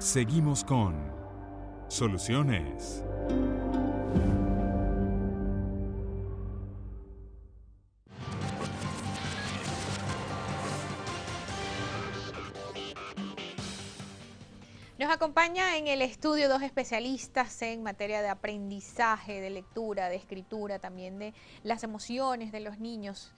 Seguimos con Soluciones. Nos acompaña en el estudio dos especialistas en materia de aprendizaje, de lectura, de escritura, también de las emociones de los niños.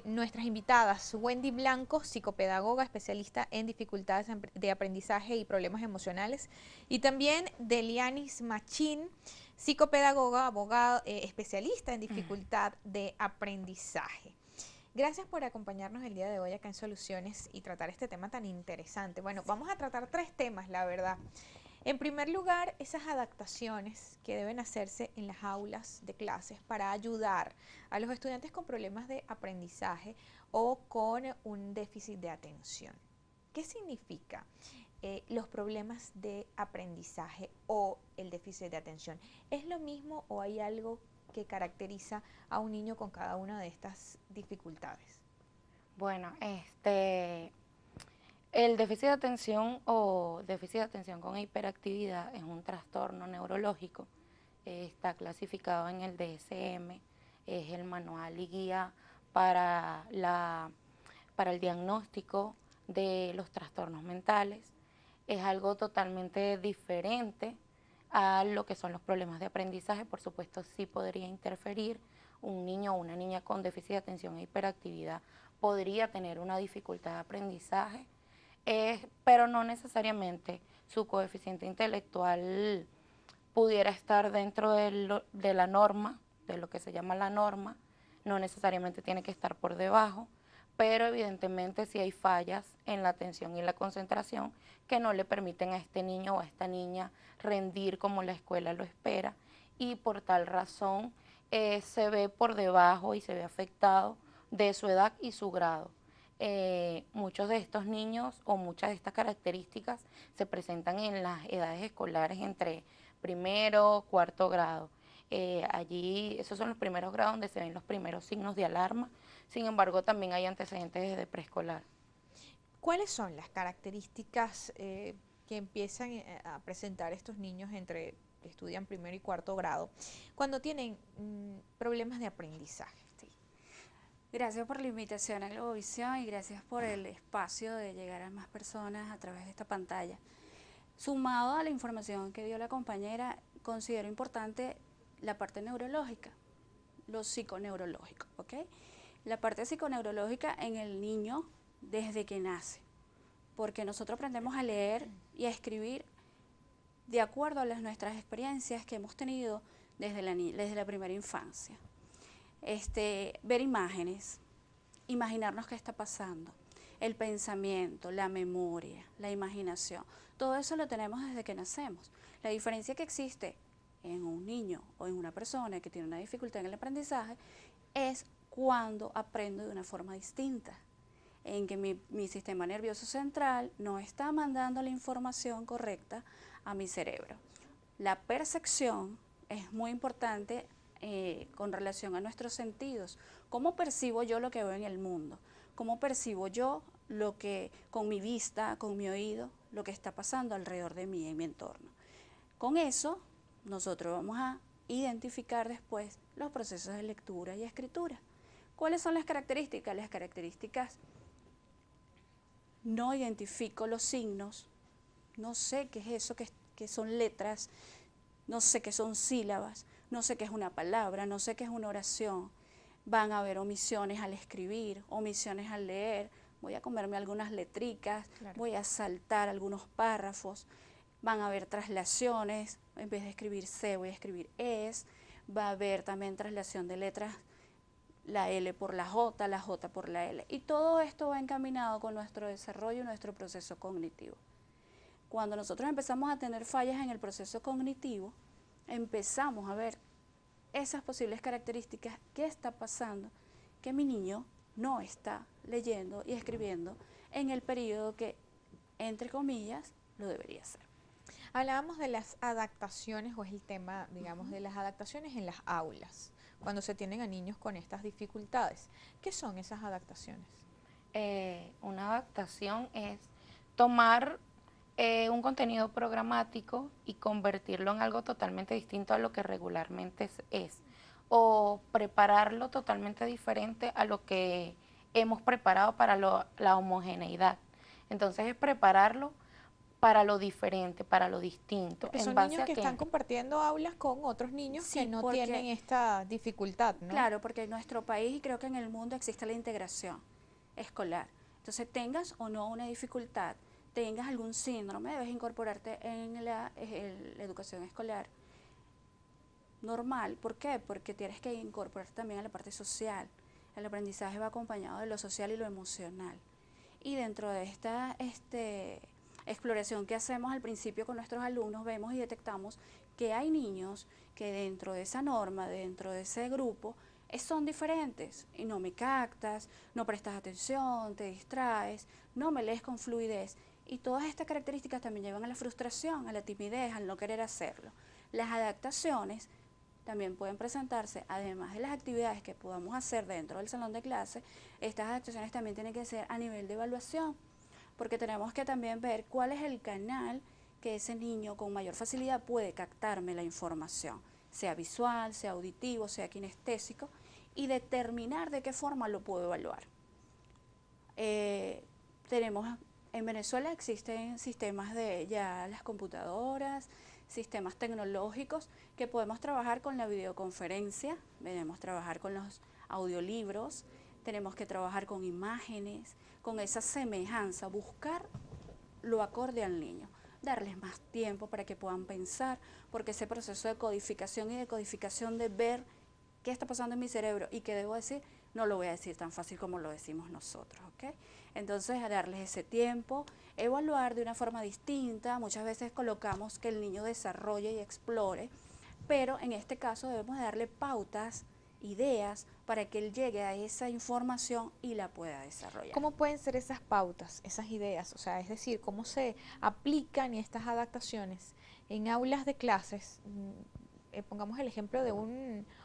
Nuestras invitadas, Wendy Blanco, psicopedagoga, especialista en dificultades de aprendizaje y problemas emocionales, y también Delianis Machín, psicopedagoga, abogada, especialista en dificultad de aprendizaje. Gracias por acompañarnos el día de hoy acá en Soluciones y tratar este tema tan interesante. Bueno, vamos a tratar tres temas, la verdad. En primer lugar, esas adaptaciones que deben hacerse en las aulas de clases para ayudar a los estudiantes con problemas de aprendizaje o con un déficit de atención. ¿Qué significa los problemas de aprendizaje o el déficit de atención? ¿Es lo mismo o hay algo que caracteriza a un niño con cada una de estas dificultades? Bueno, el déficit de atención o déficit de atención con hiperactividad es un trastorno neurológico. Está clasificado en el DSM, es el manual y guía para, para el diagnóstico de los trastornos mentales. Es algo totalmente diferente a lo que son los problemas de aprendizaje. Por supuesto, sí podría interferir. Un niño o una niña con déficit de atención e hiperactividad podría tener una dificultad de aprendizaje, pero no necesariamente su coeficiente intelectual pudiera estar dentro de la norma, de lo que se llama la norma. No necesariamente tiene que estar por debajo, pero evidentemente sí hay fallas en la atención y la concentración que no le permiten a este niño o a esta niña rendir como la escuela lo espera, y por tal razón se ve por debajo y se ve afectado de su edad y su grado. Muchos de estos niños o muchas de estas características se presentan en las edades escolares entre primero, cuarto grado. Allí esos son los primeros grados donde se ven los primeros signos de alarma. Sin embargo, también hay antecedentes desde preescolar. ¿Cuáles son las características que empiezan a presentar estos niños entre que estudian primero y cuarto grado cuando tienen problemas de aprendizaje? Sí. Gracias por la invitación a Globovisión y gracias por el espacio de llegar a más personas a través de esta pantalla. Sumado a la información que dio la compañera, considero importante la parte neurológica, lo psiconeurológico, ¿ok? La parte psiconeurológica en el niño desde que nace, porque nosotros aprendemos a leer y a escribir de acuerdo a nuestras experiencias que hemos tenido desde la primera infancia. Ver imágenes, imaginarnos qué está pasando, el pensamiento, la memoria, la imaginación, todo eso lo tenemos desde que nacemos. La diferencia que existe en un niño o en una persona que tiene una dificultad en el aprendizaje es cuando aprendo de una forma distinta, en que mi sistema nervioso central no está mandando la información correcta a mi cerebro. La percepción es muy importante con relación a nuestros sentidos. ¿Cómo percibo yo lo que veo en el mundo? ¿Cómo percibo yo lo que con mi vista, con mi oído, lo que está pasando alrededor de mí en mi entorno? Con eso nosotros vamos a identificar después los procesos de lectura y escritura. ¿Cuáles son las características? Las características: no identifico los signos, no sé qué es eso, que son letras, no sé qué son sílabas, no sé qué es una palabra, no sé qué es una oración. Van a haber omisiones al escribir, omisiones al leer, voy a comerme algunas letricas, claro, voy a saltar algunos párrafos, van a haber traslaciones, en vez de escribir C voy a escribir ES, va a haber también traslación de letras, la L por la J por la L, y todo esto va encaminado con nuestro desarrollo y nuestro proceso cognitivo. Cuando nosotros empezamos a tener fallas en el proceso cognitivo, empezamos a ver esas posibles características. ¿Qué está pasando? Que mi niño no está leyendo y escribiendo en el periodo que, entre comillas, lo debería hacer. Hablábamos de las adaptaciones, o es el tema, digamos, de las adaptaciones en las aulas, cuando se tienen a niños con estas dificultades. ¿Qué son esas adaptaciones? Una adaptación es tomar Un contenido programático y convertirlo en algo totalmente distinto a lo que regularmente es, o prepararlo totalmente diferente a lo que hemos preparado para la homogeneidad. Entonces es prepararlo para lo diferente, para lo distinto. Porque ¿En son base niños a que qué? están compartiendo aulas con otros niños que Sí, no porque tienen esta dificultad, ¿no? claro, porque en nuestro país y creo que en el mundo existe la integración escolar. Entonces, tengas o no una dificultad, tengas algún síndrome, debes incorporarte en la educación escolar normal. ¿Por qué? Porque tienes que incorporarte también a la parte social. El aprendizaje va acompañado de lo social y lo emocional. Y dentro de esta exploración que hacemos al principio con nuestros alumnos, vemos y detectamos que hay niños que dentro de esa norma, dentro de ese grupo, son diferentes y no me captas, no prestas atención, te distraes, no me lees con fluidez. Y todas estas características también llevan a la frustración, a la timidez, al no querer hacerlo. Las adaptaciones también pueden presentarse, además de las actividades que podamos hacer dentro del salón de clase, estas adaptaciones también tienen que ser a nivel de evaluación, porque tenemos que también ver cuál es el canal que ese niño con mayor facilidad puede captarme la información, sea visual, sea auditivo, sea kinestésico, y determinar de qué forma lo puedo evaluar. Tenemos en Venezuela existen sistemas de ya las computadoras, sistemas tecnológicos que podemos trabajar con la videoconferencia, debemos trabajar con los audiolibros, tenemos que trabajar con imágenes, con esa semejanza, buscar lo acorde al niño, darles más tiempo para que puedan pensar, porque ese proceso de codificación y decodificación de ver qué está pasando en mi cerebro y qué debo decir, no lo voy a decir tan fácil como lo decimos nosotros, ¿ok? Entonces, a darles ese tiempo, evaluar de una forma distinta. Muchas veces colocamos que el niño desarrolle y explore, pero en este caso debemos darle pautas, ideas, para que él llegue a esa información y la pueda desarrollar. ¿Cómo pueden ser esas pautas, esas ideas? O sea, es decir, ¿cómo se aplican estas adaptaciones en aulas de clases? Pongamos el ejemplo de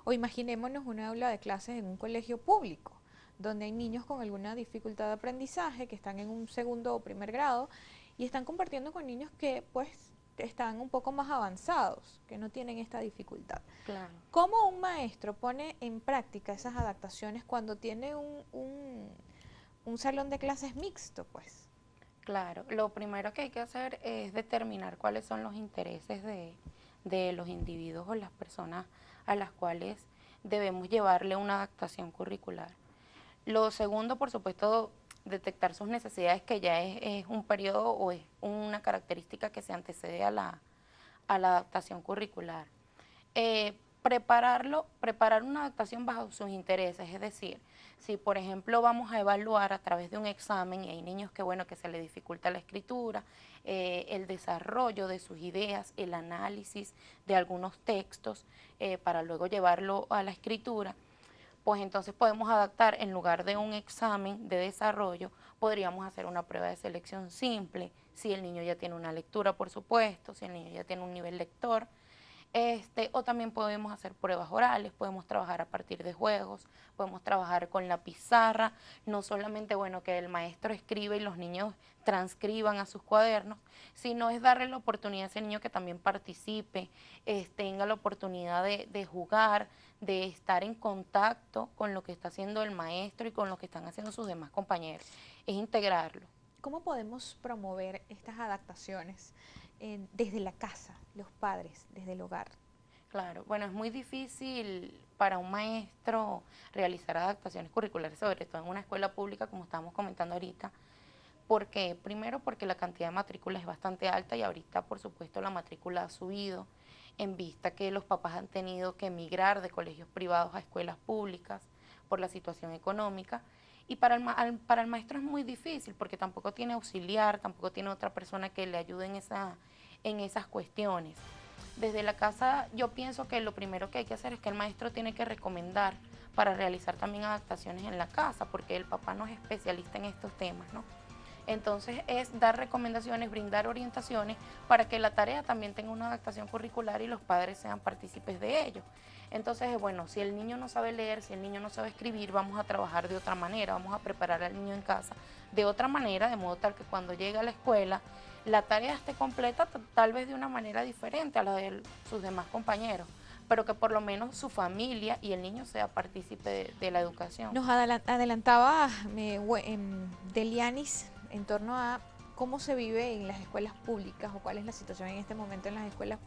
o imaginémonos una aula de clases en un colegio público, donde hay niños con alguna dificultad de aprendizaje, que están en un segundo o primer grado, y están compartiendo con niños que pues están un poco más avanzados, que no tienen esta dificultad. Claro. ¿Cómo un maestro pone en práctica esas adaptaciones cuando tiene un salón de clases mixto, pues? Claro, lo primero que hay que hacer es determinar cuáles son los intereses de los individuos o las personas a las cuales debemos llevarle una adaptación curricular. Lo segundo, por supuesto, detectar sus necesidades, que ya es un periodo o es una característica que se antecede a la adaptación curricular. Preparar una adaptación bajo sus intereses, es decir, si por ejemplo vamos a evaluar a través de un examen y hay niños que se les dificulta la escritura, el desarrollo de sus ideas, el análisis de algunos textos para luego llevarlo a la escritura, pues entonces podemos adaptar, en lugar de un examen de desarrollo, podríamos hacer una prueba de selección simple, si el niño ya tiene una lectura, por supuesto, si el niño ya tiene un nivel lector. O también podemos hacer pruebas orales, podemos trabajar a partir de juegos, podemos trabajar con la pizarra, no solamente que el maestro escribe y los niños transcriban a sus cuadernos, sino es darle la oportunidad a ese niño que también participe, tenga la oportunidad de jugar, de estar en contacto con lo que está haciendo el maestro y con lo que están haciendo sus demás compañeros, es integrarlo. ¿Cómo podemos promover estas adaptaciones desde la casa, los padres, desde el hogar? Claro, es muy difícil para un maestro realizar adaptaciones curriculares, sobre todo en una escuela pública, como estábamos comentando ahorita, porque primero porque la cantidad de matrículas es bastante alta y ahorita, por supuesto, la matrícula ha subido en vista que los papás han tenido que emigrar de colegios privados a escuelas públicas por la situación económica. Y para el maestro es muy difícil porque tampoco tiene auxiliar, tampoco tiene otra persona que le ayude en esas cuestiones. Desde la casa yo pienso que lo primero que hay que hacer es que el maestro tiene que recomendar para realizar también adaptaciones en la casa, porque el papá no es especialista en estos temas, ¿no? Entonces es dar recomendaciones, brindar orientaciones para que la tarea también tenga una adaptación curricular y los padres sean partícipes de ello. Entonces, si el niño no sabe leer, si el niño no sabe escribir, vamos a trabajar de otra manera, vamos a preparar al niño en casa de otra manera, de modo tal que cuando llegue a la escuela la tarea esté completa tal vez de una manera diferente a la de sus demás compañeros, pero que por lo menos su familia y el niño sea partícipe de la educación. Nos adelantaba Delianis en torno a cómo se vive en las escuelas públicas o cuál es la situación en este momento en las escuelas